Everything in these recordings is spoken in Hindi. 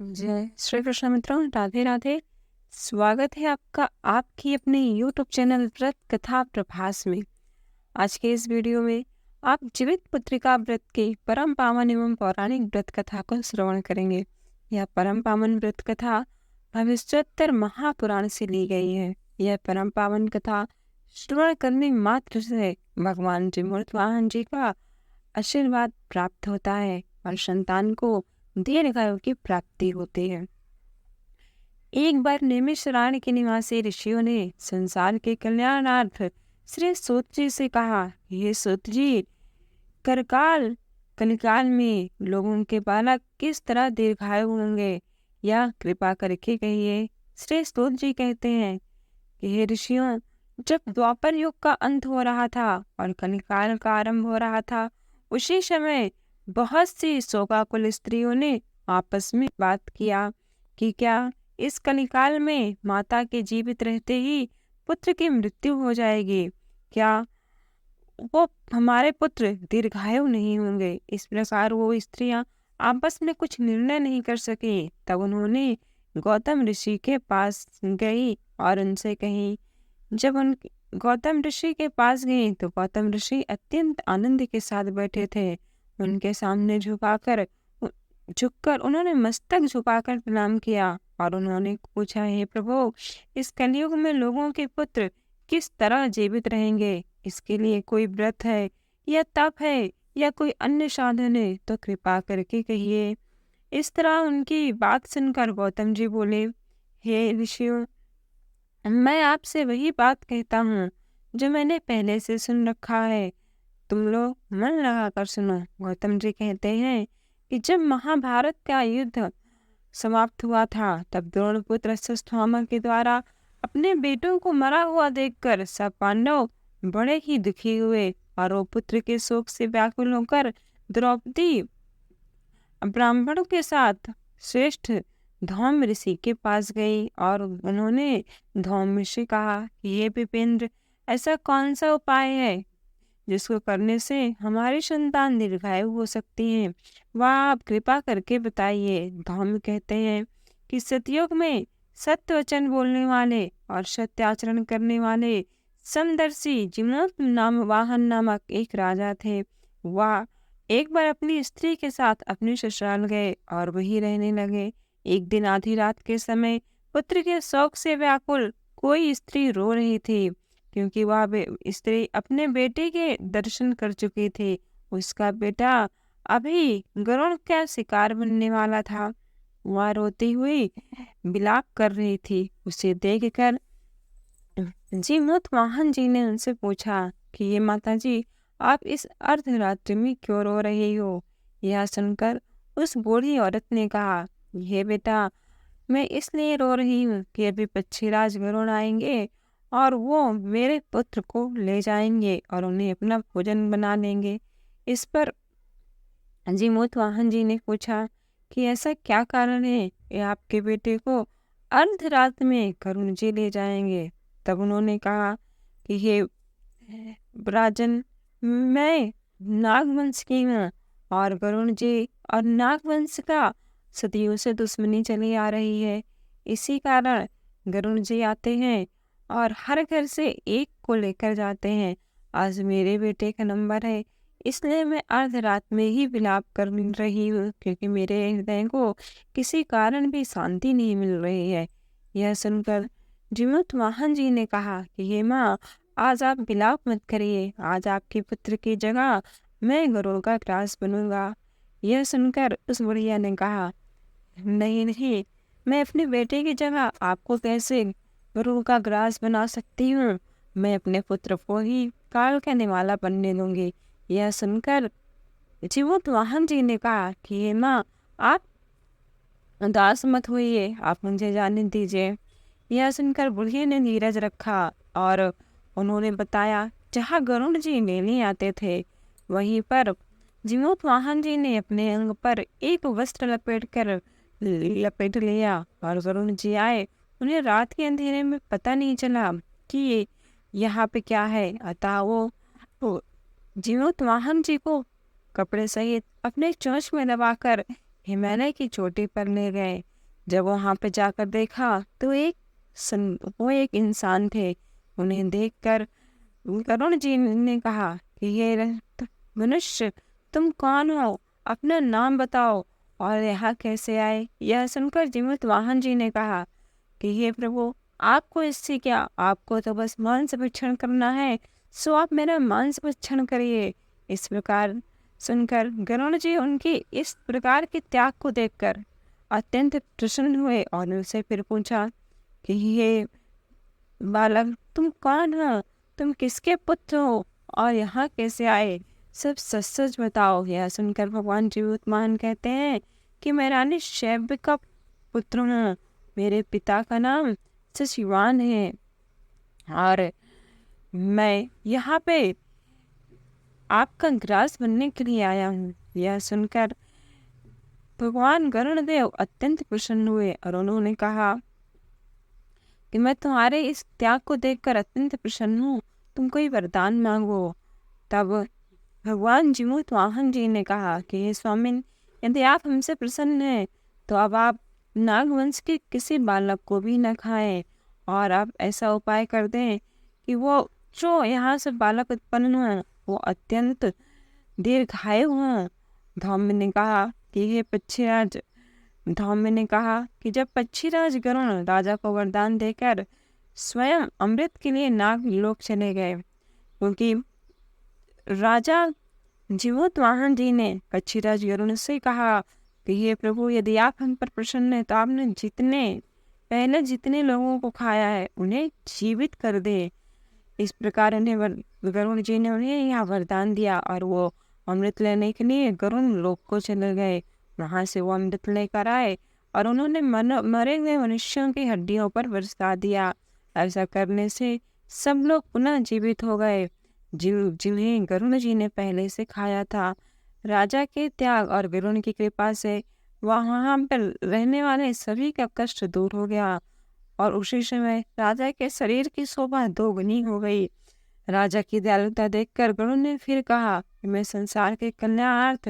जय श्री कृष्ण मित्रों, राधे राधे। स्वागत है आपका आपकी अपने YouTube चैनल व्रत कथा प्रभास में। आज के इस वीडियो में आप जीवित पुत्रिका व्रत के परम पावन एवं पौराणिक व्रत कथा को श्रवण करेंगे। यह परम पावन व्रत कथा भविष्योत्तर महापुराण से ली गई है। यह परम पावन कथा श्रवण करने मात्र से भगवान त्रिमूर्ति वाहन जी का आशीर्वाद प्राप्त होता है और संतान को दीर्घायु की प्राप्ति होती है। एक बार नैमिषारण्य के निवासी ऋषियों ने संसार के कल्याणार्थ श्री सूत जी से कहा, हे सूत जी, कलिकाल में लोगों के बालक किस तरह दीर्घायु होंगे, या कृपा करके कहिए। श्री सूत जी कहते हैं कि हे ऋषियों, जब द्वापर युग का अंत हो रहा था और कलिकाल का आरंभ हो रहा था, उसी समय बहुत सी शोकाकुल स्त्रियों ने आपस में बात किया कि क्या इस कलिकाल में माता के जीवित रहते ही पुत्र की मृत्यु हो जाएगी, क्या वो हमारे पुत्र दीर्घायु नहीं होंगे। इस प्रकार वो स्त्रियां आपस में कुछ निर्णय नहीं कर सकी। तब उन्होंने गौतम ऋषि के पास गई और उनसे कही। जब उन गौतम ऋषि के पास गई तो गौतम ऋषि अत्यंत आनंद के साथ बैठे थे। उनके सामने झुककर उन्होंने मस्तक झुकाकर प्रणाम किया और उन्होंने पूछा, हे प्रभु, इस कलयुग में लोगों के पुत्र किस तरह जीवित रहेंगे? इसके लिए कोई व्रत है या तप है या कोई अन्य साधन है तो कृपा करके कहिए। इस तरह उनकी बात सुनकर गौतम जी बोले, हे ऋषियों, मैं आपसे वही बात कहता हूँ जो मैंने पहले से सुन रखा है, तुम लोग मन लगाकर सुनो। गौतम जी कहते हैं कि जब महाभारत का युद्ध समाप्त हुआ था तब द्रोणपुत्र अश्वत्थामा के द्वारा अपने बेटों को मरा हुआ देखकर सब पांडव बड़े ही दुखी हुए और वो पुत्र के शोक से व्याकुल होकर द्रौपदी ब्राह्मणों के साथ श्रेष्ठ धौम ऋषि के पास गई और उन्होंने धौम ऋषि कहा कि ये विपेंद्र, ऐसा कौन सा उपाय है जिसको करने से हमारी संतान दीर्घायु हो सकती है, वह आप कृपा करके बताइए। धौम कहते हैं कि सतयुग में सत्य वचन बोलने वाले और सत्य आचरण करने वाले समदर्शी जिमोत नाम वाहन नामक एक राजा थे। वह एक बार अपनी स्त्री के साथ अपने ससुराल गए और वहीं रहने लगे। एक दिन आधी रात के समय पुत्र के शोक से व्याकुल कोई स्त्री रो रही थी, क्योंकि वह स्त्री अपने बेटे के दर्शन कर चुकी थी। उसका बेटा अभी गरुड़ का शिकार बनने वाला था। वह रोती हुई विलाप कर रही थी। उसे देखकर जीमूत वाहन जी ने उनसे पूछा कि ये माता जी, आप इस अर्धरात्रि में क्यों रो रही हो? यह सुनकर उस बूढ़ी औरत ने कहा, ये बेटा, मैं इसलिए रो रही हूँ कि अभी पक्षीराज गरुड़ आएंगे और वो मेरे पुत्र को ले जाएंगे और उन्हें अपना भोजन बना लेंगे। इस पर जीमूत वाहन जी ने पूछा कि ऐसा क्या कारण है कि आपके बेटे को अर्धरात में गरुड़ जी ले जाएंगे? तब उन्होंने कहा कि हे राजन, मैं नागवंश की हूँ और गरुड़ जी और नागवंश का सदियों से दुश्मनी चली आ रही है। इसी कारण गरुड़ जी आते हैं और हर घर से एक को लेकर जाते हैं। आज मेरे बेटे का नंबर है, इसलिए मैं अर्धरात में ही विलाप कर रही हूँ, क्योंकि मेरे हृदय को किसी कारण भी शांति नहीं मिल रही है। यह सुनकर जीमूत वाहन जी ने कहा कि हे माँ, आज आप विलाप मत करिए, आज आपके पुत्र की जगह मैं गरुड़ का ग्रास बनूंगा। यह सुनकर उस बुढ़िया ने कहा, नहीं नहीं, मैं अपने बेटे की जगह आपको कैसे गरुड़ का ग्रास बना सकती हूँ? मैं अपने पुत्र को ही काल का निवाला बनने दूंगी। यह सुनकर जीमूत वाहन जी ने कहा कि हे माँ, आप उदास मत होइए, आप मुझे जाने दीजिए। यह सुनकर बुढ़िया ने धीरज रखा और उन्होंने बताया जहाँ गरुड़ जी लेने आते थे वहीं पर जीमूत वाहन जी ने अपने अंग पर एक वस्त्र लपेट लिया और गरुड़ जी आए। उन्हें रात के अंधेरे में पता नहीं चला कि ये यहाँ पे क्या है, अतः वो जीमूत वाहन जी को कपड़े सहित अपने चोंच में दबाकर हिमालय की चोटी पर ले गए। जब वहां पे जाकर देखा तो वो एक इंसान थे। उन्हें देखकर करुण जी ने कहा कि मनुष्य, तुम कौन हो? अपना नाम बताओ और यहाँ कैसे आए? यह सुनकर जीवित वाहन जी ने कहा कि हे प्रभु, आपको इससे क्या? आपको तो बस मांस भक्षण करना है, सो आप मेरा मांस भक्षण करिए। इस प्रकार सुनकर गरुण जी उनकी इस प्रकार के त्याग को देखकर अत्यंत प्रसन्न हुए और उनसे फिर पूछा कि हे बालक, तुम कौन हो? तुम किसके पुत्र हो और यहाँ कैसे आए? सब सच सच बताओ। यह सुनकर भगवान जीवोत्मान कहते हैं कि मैं रानी शैब्य का पुत्र हूँ। मेरे पिता का नाम शशिवान है और मैं यहाँ पे आपका ग्रास बनने के लिए आया हूँ। यह सुनकर भगवान गरुड़देव अत्यंत प्रसन्न हुए और उन्होंने कहा कि मैं तुम्हारे इस त्याग को देखकर अत्यंत प्रसन्न हूँ, तुम कोई वरदान मांगो। तब भगवान जीमूत वाहन जी ने कहा कि हे स्वामिन, यदि आप हमसे प्रसन्न हैं तो अब आप नागवंश के किसी बालक को भी न खाएं और आप ऐसा उपाय कर दें कि वो जो यहाँ से बालक उत्पन्न हुआ वो अत्यंत दीर्घायु हुआ। धौम्य ने कहा कि हे पक्षीराज, धौम्य ने कहा कि जब पक्षीराज गरुण राजा को वरदान देकर स्वयं अमृत के लिए नागलोक चले गए, क्योंकि राजा जीवोत्वाहन जी ने पक्षीराज गरुण से कहा कि ये प्रभु, यदि आप हम पर प्रसन्न हैं तो आपने पहले जितने लोगों को खाया है उन्हें जीवित कर दे। इस प्रकार गरुण जी ने उन्हें यह वरदान दिया और वो अमृत लेने के लिए गरुण लोक को चले गए। वहां से वो अमृत लेकर आए और उन्होंने मरे हुए मनुष्यों की हड्डियों पर बरसा दिया। ऐसा करने से सब लोग पुनः जीवित हो गए जिन्हें गरुण जी ने पहले से खाया था। राजा के त्याग और गरुण की कृपा से वहां पर रहने वाले सभी का कष्ट दूर हो गया और उसी समय राजा के शरीर की शोभा दोगुनी हो गई। राजा की दयालुता देखकर गरुण ने फिर कहा कि मैं संसार के कल्याणार्थ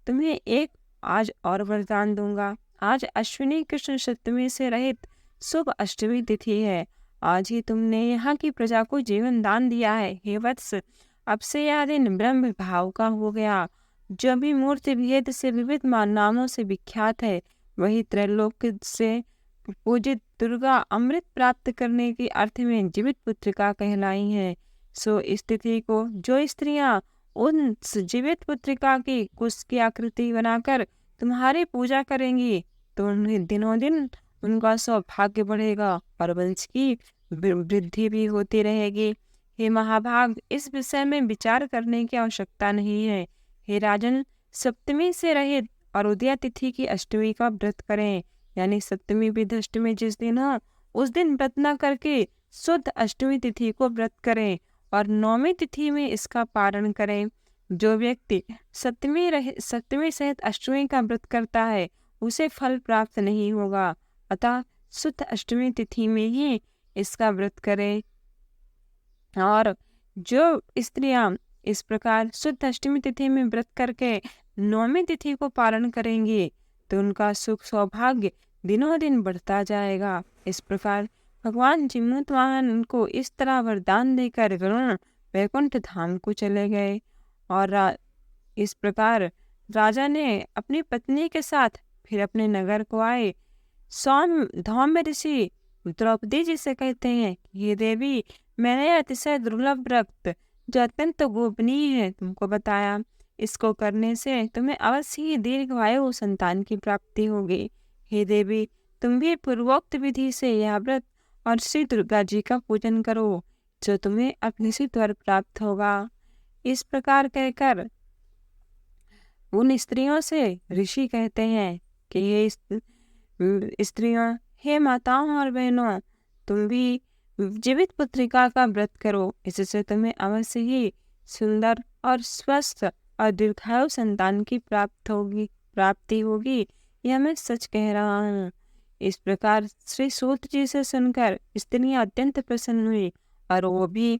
तुम्हें एक आज और वरदान दूंगा। आज अश्विनी कृष्ण सप्तमी से रहित शुभ अष्टमी तिथि है। आज ही तुमने यहाँ की प्रजा को जीवन दान दिया है। हे वत्स, अब से यह दिन ब्रह्म भाव का हो गया। जो भी मूर्ति भेद से विविध नामों से विख्यात है, वही त्रैलोक से पूजित दुर्गा अमृत प्राप्त करने के अर्थ में जीवित पुत्रिका कहलाई है। सो इस तिथि को जो स्त्रियां उन जीवित पुत्रिका की कुश की आकृति बनाकर तुम्हारी पूजा करेंगी तो उन्हें दिनों दिन उनका सौभाग्य बढ़ेगा और वंश की वृद्धि भी होती रहेगी। हे महाभाग, इस विषय में विचार करने की आवश्यकता नहीं है। हे राजन, सप्तमी से रहित और उदया तिथि की अष्टमी का व्रत करें, यानी सप्तमी विध अष्टमी जिस दिन हो उस दिन व्रत न करके शुद्ध अष्टमी तिथि को व्रत करें और नौमी तिथि में इसका पारण करें। जो व्यक्ति सप्तमी सहित अष्टमी का व्रत करता है उसे फल प्राप्त नहीं होगा, अतः शुद्ध अष्टमी तिथि में ही इसका व्रत करें। और जो स्त्रियां इस प्रकार शुद्ध अष्टमी तिथि में व्रत करके नौमी तिथि को पालन करेंगी तो उनका सुख सौभाग्य दिनों दिन बढ़ता जाएगा। इस प्रकार भगवान जीमूतवाहन उनको इस तरह वरदान देकर गरुण वैकुंठ धाम को चले गए और इस प्रकार राजा ने अपनी पत्नी के साथ फिर अपने नगर को आए। धौम्य ऋषि द्रौपदी जी से कहते हैं, ये देवी, मैंने अतिशय दुर्लभ व्रत जो अत्यंत गोपनीय है तुमको बताया। इसको करने से तुम्हें अवश्य ही दीर्घायु संतान की प्राप्ति होगी। हे देवी, तुम भी पूर्वोक्त विधि से यह व्रत और श्री दुर्गा जी का पूजन करो, जो तुम्हें अपने से वर प्राप्त होगा। इस प्रकार कहकर उन स्त्रियों से ऋषि कहते हैं कि ये स्त्रियों, हे माताओं और बहनों, तुम भी जीवित पुत्रिका का व्रत करो, इससे तुम्हें अवश्य ही सुंदर और स्वस्थ और दीर्घायु संतान की प्राप्ति होगी। यह मैं सच कह रहा हूँ। इस प्रकार श्री सूत जी से सुनकर स्त्रियां अत्यंत प्रसन्न हुई और वो भी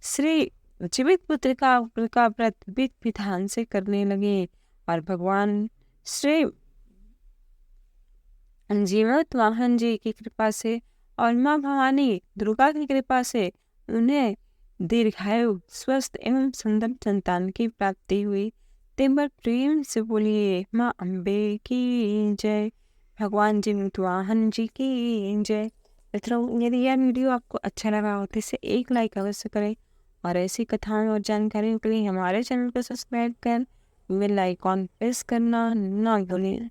श्री जीवित पुत्रिका का व्रत विधि विधान से करने लगे और भगवान श्री जीवत वाहन जी की कृपा से और माँ भवानी दुर्गा की कृपा से उन्हें दीर्घायु स्वस्थ एवं सुंदर संतान की प्राप्ति हुई। तेबर प्रेम से बोलिए माँ अम्बे की जय, भगवान जीवत वाहन जी की जय। मित्रों, यदि यह वीडियो आपको अच्छा लगा हो तो इसे एक लाइक अवश्य करें और ऐसी कथाएं और जानकारियों के लिए हमारे चैनल को सब्सक्राइब कर बेल आइकॉन प्रेस करना ना भूलें।